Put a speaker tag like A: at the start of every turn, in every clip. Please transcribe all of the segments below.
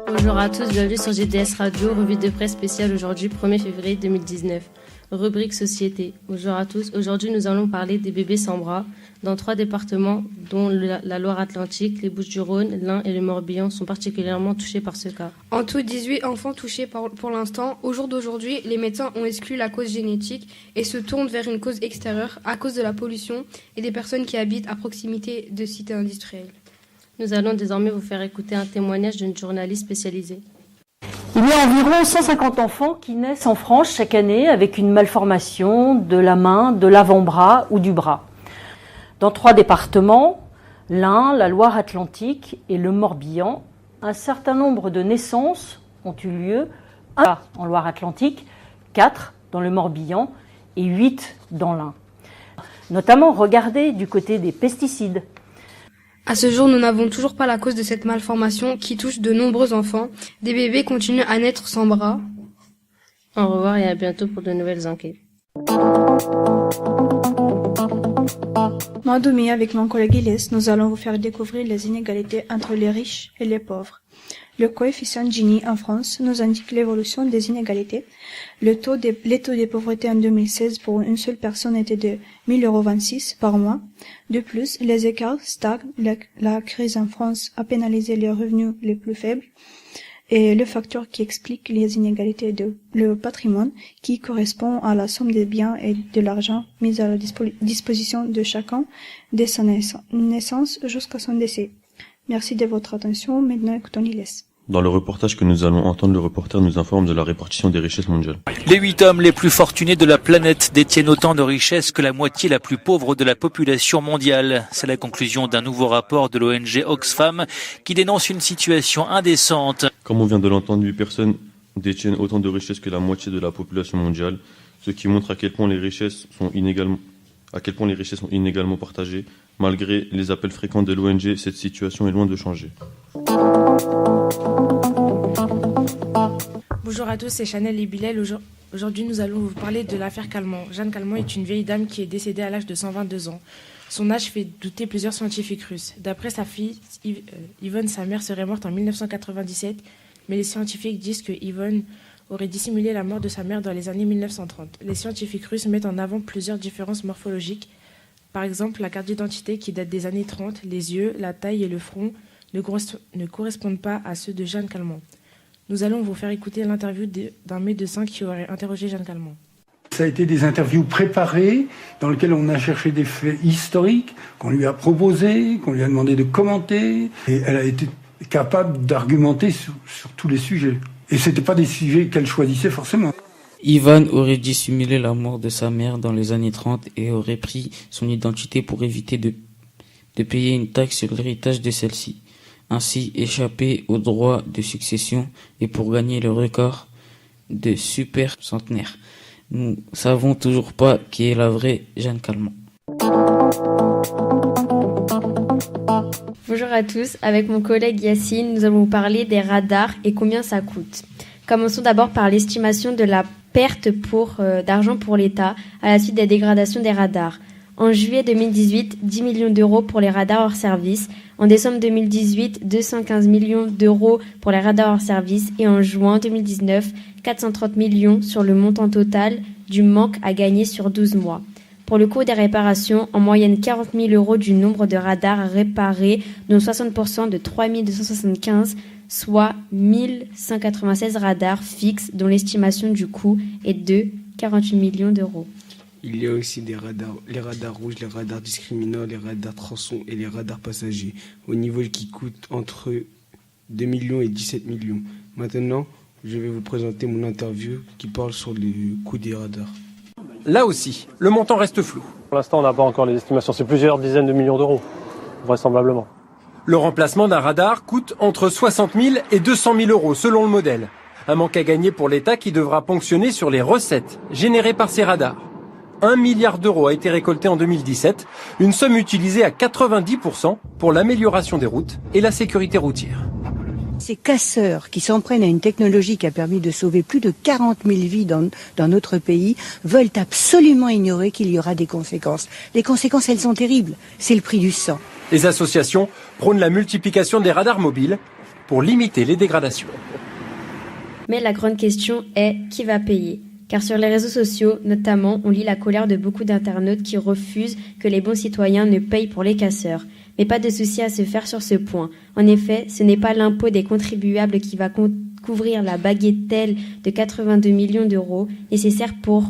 A: Bonjour à tous, bienvenue sur GDS Radio, revue de presse spéciale aujourd'hui, 1er février 2019. Rubrique Société. Bonjour à tous, aujourd'hui nous allons parler des bébés sans bras. Dans 3 départements, dont la Loire-Atlantique, les Bouches-du-Rhône, l'Ain et le Morbihan, sont particulièrement touchés par ce cas.
B: En tout, 18 enfants touchés pour l'instant. Au jour d'aujourd'hui, les médecins ont exclu la cause génétique et se tournent vers une cause extérieure à cause de la pollution et des personnes qui habitent à proximité de sites industriels.
A: Nous allons désormais vous faire écouter un témoignage d'une journaliste spécialisée.
C: Il y a environ 150 enfants qui naissent en France chaque année avec une malformation de la main, de l'avant-bras ou du bras. Dans 3 départements, l'Ain, la Loire-Atlantique et le Morbihan, un certain nombre de naissances ont eu lieu, 1 en Loire-Atlantique, 4 dans le Morbihan et 8 dans l'Ain. Notamment, regardez du côté des pesticides.
B: À ce jour, nous n'avons toujours pas la cause de cette malformation qui touche de nombreux enfants. Des bébés continuent à naître sans bras.
A: Au revoir et à bientôt pour de nouvelles enquêtes.
D: Moi, Doumi, avec mon collègue Ilyes, nous allons vous faire découvrir les inégalités entre les riches et les pauvres. Le coefficient Gini en France nous indique l'évolution des inégalités. Les taux de pauvreté en 2016 pour une seule personne était de 1 026 € par mois. De plus, les écarts stagnent. La crise en France a pénalisé les revenus les plus faibles. Et le facteur qui explique les inégalités de le patrimoine, qui correspond à la somme des biens et de l'argent mis à la disposition de chacun dès sa naissance jusqu'à son décès. Merci de votre attention. Maintenant, écoutons Ilyes.
E: Dans le reportage que nous allons entendre, le reporter nous informe de la répartition des richesses mondiales.
F: Les 8 hommes les plus fortunés de la planète détiennent autant de richesses que la moitié la plus pauvre de la population mondiale. C'est la conclusion d'un nouveau rapport de l'ONG Oxfam qui dénonce une situation indécente.
E: Comme on vient de l'entendre, 8 personnes détiennent autant de richesses que la moitié de la population mondiale, ce qui montre à quel point les richesses sont inégalement partagées. Malgré les appels fréquents de l'ONG, cette situation est loin de changer.
G: Bonjour à tous, c'est Chanel et Bilal. Aujourd'hui, nous allons vous parler de l'affaire Calment. Jeanne Calment est une vieille dame qui est décédée à l'âge de 122 ans. Son âge fait douter plusieurs scientifiques russes. D'après sa fille, Yvonne, sa mère, serait morte en 1997, mais les scientifiques disent que Yvonne aurait dissimulé la mort de sa mère dans les années 1930. Les scientifiques russes mettent en avant plusieurs différences morphologiques. Par exemple, la carte d'identité qui date des années 30, les yeux, la taille et le front ne correspondent pas à ceux de Jeanne Calment. Nous allons vous faire écouter l'interview d'un médecin qui aurait interrogé Jeanne Calment.
H: Ça a été des interviews préparées dans lesquelles on a cherché des faits historiques qu'on lui a proposés, qu'on lui a demandé de commenter. Et elle a été capable d'argumenter sur tous les sujets. Et c'était pas des sujets qu'elle choisissait forcément.
I: Yvonne aurait dissimulé la mort de sa mère dans les années 30 et aurait pris son identité pour éviter de payer une taxe sur l'héritage de celle-ci. Ainsi échapper aux droits de succession et pour gagner le record de super centenaire. Nous savons toujours pas qui est la vraie Jeanne Calment.
J: Bonjour à tous, avec mon collègue Yacine, nous allons vous parler des radars et combien ça coûte. Commençons d'abord par l'estimation de la perte d'argent pour l'État à la suite des dégradations des radars. En juillet 2018, 10 millions d'euros pour les radars hors service. En décembre 2018, 215 millions d'euros pour les radars hors service. Et en juin 2019, 430 millions sur le montant total du manque à gagner sur 12 mois. Pour le coût des réparations, en moyenne 40 000 euros du nombre de radars réparés, dont 60% de 3 275, soit 1196 radars fixes, dont l'estimation du coût est de 48 millions d'euros.
K: Il y a aussi des radars, les radars rouges, les radars discriminants, les radars tronçons et les radars passagers, au niveau qui coûte entre 2 millions et 17 millions. Maintenant, je vais vous présenter mon interview qui parle sur le coût des radars.
L: Là aussi, le montant reste flou.
M: Pour l'instant, on n'a pas encore les estimations. C'est plusieurs dizaines de millions d'euros, vraisemblablement.
L: Le remplacement d'un radar coûte entre 60 000 et 200 000 euros, selon le modèle. Un manque à gagner pour l'État qui devra ponctionner sur les recettes générées par ces radars. 1 milliard d'euros a été récolté en 2017, une somme utilisée à 90% pour l'amélioration des routes et la sécurité routière.
N: ces casseurs qui s'en prennent à une technologie qui a permis de sauver plus de 40 000 vies dans notre pays veulent absolument ignorer qu'il y aura des conséquences. Les conséquences, elles sont terribles. C'est le prix du sang.
L: Les associations prônent la multiplication des radars mobiles pour limiter les dégradations.
J: Mais la grande question est qui va payer ? Car sur les réseaux sociaux, notamment, on lit la colère de beaucoup d'internautes qui refusent que les bons citoyens ne payent pour les casseurs. Mais pas de souci à se faire sur ce point. En effet, ce n'est pas l'impôt des contribuables qui va couvrir la bagatelle de 82 millions d'euros nécessaire pour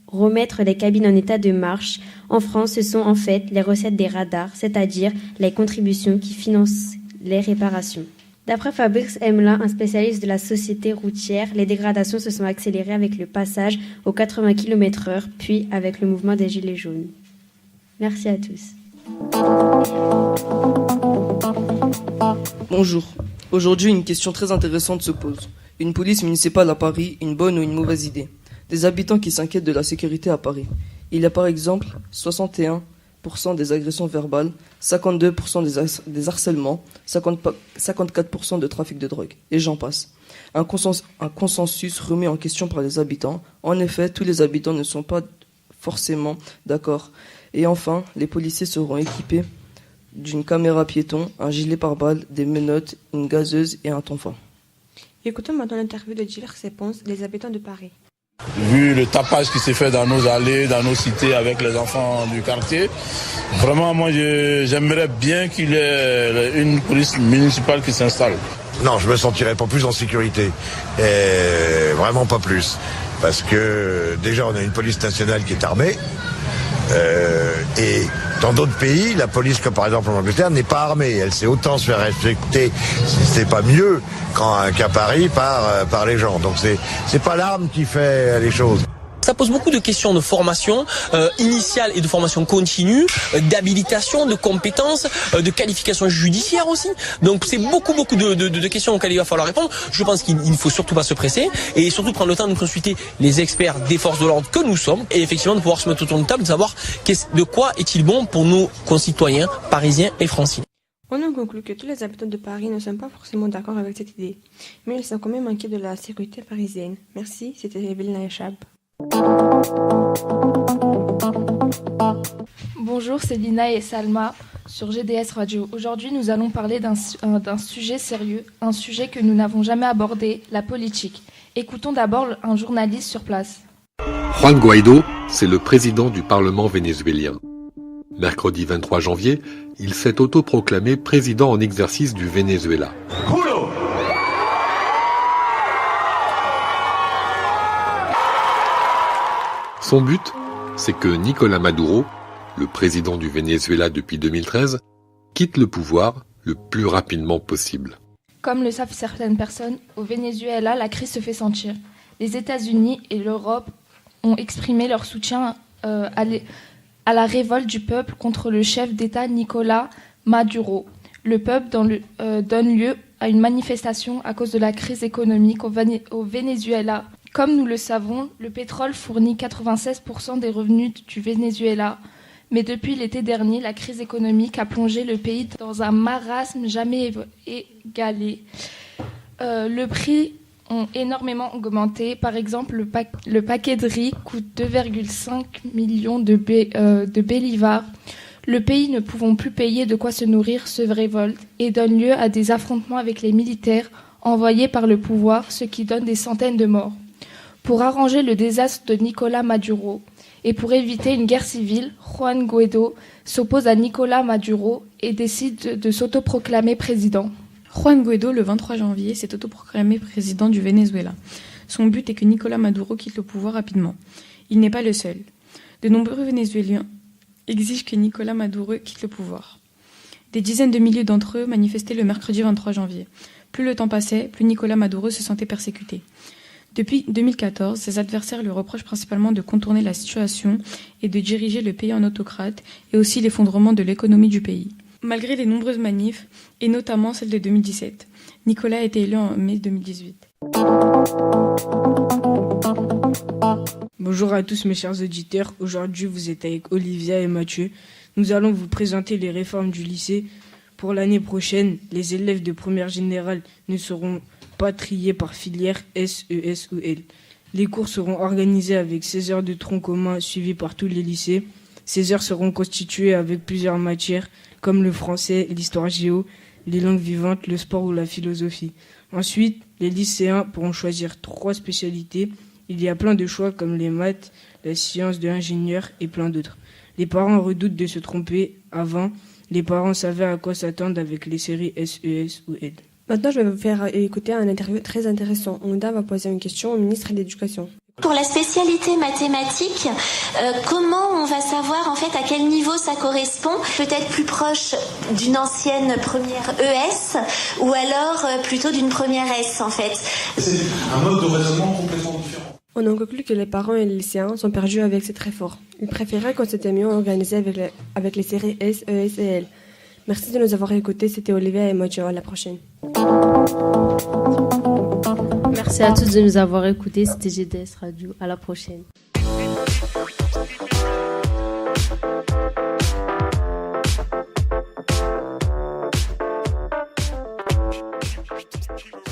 J: remettre les cabines en état de marche. En France, ce sont en fait les recettes des radars, c'est-à-dire les contributions qui financent les réparations. D'après Fabrice Emelin, un spécialiste de la société routière, les dégradations se sont accélérées avec le passage aux 80 km/h, puis avec le mouvement des Gilets jaunes. Merci à tous.
O: Bonjour. Aujourd'hui, une question très intéressante se pose. Une police municipale à Paris, une bonne ou une mauvaise idée ? Des habitants qui s'inquiètent de la sécurité à Paris. Il y a par exemple 61% des agressions verbales, 52% des harcèlements, 54% de trafic de drogue, et j'en passe. Un consensus remis en question par les habitants. En effet, tous les habitants ne sont pas forcément d'accord. Et enfin, les policiers seront équipés d'une caméra piéton, un gilet pare-balles, des menottes, une gazeuse et un tonfa.
P: Écoutons maintenant l'interview de Gilles Sepons, des habitants de Paris.
Q: Vu le tapage qui s'est fait dans nos allées, dans nos cités avec les enfants du quartier, vraiment moi j'aimerais bien qu'il y ait une police municipale qui s'installe.
R: Non, je me sentirais pas plus en sécurité. Et vraiment pas plus. Parce que déjà on a une police nationale qui est armée. Et dans d'autres pays, la police, comme par exemple en Angleterre, n'est pas armée. Elle sait autant se faire respecter, si c'est pas mieux, qu'à Paris par les gens. Donc c'est pas l'arme qui fait les choses.
S: Ça pose beaucoup de questions de formation initiale et de formation continue, d'habilitation, de compétences, de qualification judiciaire aussi. Donc c'est beaucoup de questions auxquelles il va falloir répondre. Je pense qu'il ne faut surtout pas se presser et surtout prendre le temps de consulter les experts des forces de l'ordre que nous sommes et effectivement de pouvoir se mettre autour d'une table, de savoir de quoi est-il bon pour nos concitoyens parisiens et franciliens.
P: On en conclut que tous les habitants de Paris ne sont pas forcément d'accord avec cette idée, mais ils sont quand même inquiets de la sécurité parisienne. Merci, c'était Evelyne Echab.
T: Bonjour, c'est Lina et Salma sur GDS Radio. Aujourd'hui, nous allons parler d'un sujet sérieux, un sujet que nous n'avons jamais abordé, la politique. Écoutons d'abord un journaliste sur place.
U: Juan Guaidó, c'est le président du Parlement vénézuélien. Mercredi 23 janvier, il s'est autoproclamé président en exercice du Venezuela. Son but, c'est que Nicolás Maduro, le président du Venezuela depuis 2013, quitte le pouvoir le plus rapidement possible.
T: Comme le savent certaines personnes, au Venezuela, la crise se fait sentir. Les États-Unis et l'Europe ont exprimé leur soutien à la révolte du peuple contre le chef d'État Nicolás Maduro. Le peuple donne lieu à une manifestation à cause de la crise économique au Venezuela. Comme nous le savons, le pétrole fournit 96% des revenus du Venezuela. Mais depuis l'été dernier, la crise économique a plongé le pays dans un marasme jamais égalé. Le prix ont énormément augmenté. Par exemple, le paquet de riz coûte 2,5 millions de bolivars. Le pays ne pouvant plus payer de quoi se nourrir se révolte et donne lieu à des affrontements avec les militaires envoyés par le pouvoir, ce qui donne des centaines de morts. Pour arranger le désastre de Nicolás Maduro et pour éviter une guerre civile, Juan Guaidó s'oppose à Nicolás Maduro et décide de s'autoproclamer président.
V: Juan Guaidó, le 23 janvier, s'est autoproclamé président du Venezuela. Son but est que Nicolás Maduro quitte le pouvoir rapidement. Il n'est pas le seul. De nombreux Vénézuéliens exigent que Nicolás Maduro quitte le pouvoir. Des dizaines de milliers d'entre eux manifestaient le mercredi 23 janvier. Plus le temps passait, plus Nicolás Maduro se sentait persécuté. Depuis 2014, ses adversaires lui reprochent principalement de contourner la situation et de diriger le pays en autocrate et aussi l'effondrement de l'économie du pays. Malgré les nombreuses manifs, et notamment celle de 2017, Nicolás a été élu en mai 2018.
W: Bonjour à tous mes chers auditeurs, aujourd'hui vous êtes avec Olivia et Mathieu. Nous allons vous présenter les réformes du lycée
B: Pour l'année prochaine, les élèves de première générale ne seront pas triés par filière S, ES ou L. Les cours seront organisés avec 16 heures de tronc commun suivis par tous les lycées. Ces heures seront constituées avec plusieurs matières comme le français, l'histoire géo, les langues vivantes, le sport ou la philosophie. Ensuite, les lycéens pourront choisir 3 spécialités. Il y a plein de choix comme les maths, la science de l'ingénieur et plein d'autres. Les parents redoutent de se tromper. Avant, les parents savaient à quoi s'attendre avec les séries S, ES ou L.
P: Maintenant, je vais vous faire écouter un interview très intéressant. Onda va poser une question au ministre de l'Éducation.
C: Pour la spécialité mathématiques, comment on va savoir en fait à quel niveau ça correspond? Peut-être plus proche d'une ancienne première ES ou alors plutôt d'une première S en fait.
W: C'est un mode de raisonnement complètement différent.
P: On en conclut que les parents et les lycéens sont perdus avec cet effort. Ils préféraient qu'on s'était mieux organisé avec les séries S, ES et L. Merci de nous avoir écoutés, c'était Olivia et Mojo. À la prochaine.
A: Merci à tous de nous avoir écoutés, c'était GDS Radio. À la prochaine.
W: Kilo.